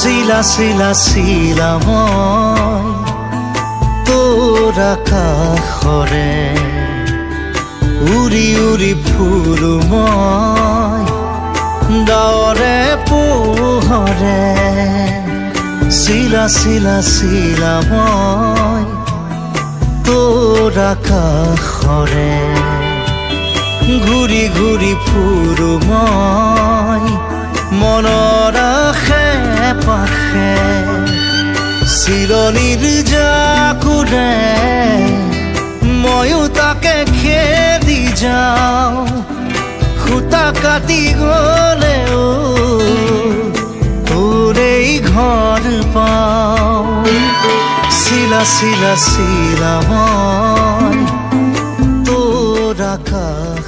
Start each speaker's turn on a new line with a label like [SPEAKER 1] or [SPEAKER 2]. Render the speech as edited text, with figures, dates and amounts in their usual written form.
[SPEAKER 1] চিলা চিলা চিলা মই তোৰ আকাশৰে উৰি উৰি ফুৰো মই ডাৱৰে পোহৰে চিলা চিলা চিলা মই তোৰ আকাশৰে ঘূৰি ঘূৰি ফুৰো মই মনৰ আশে পাশে চিৰণিৰ জাকুৰে ময়ো তাকে খেদি যাওঁ খুটা কাটি গলেও তোৰেই ঘৰ পাওঁ চিলা চিলা চিলা মই তোৰ আকাশ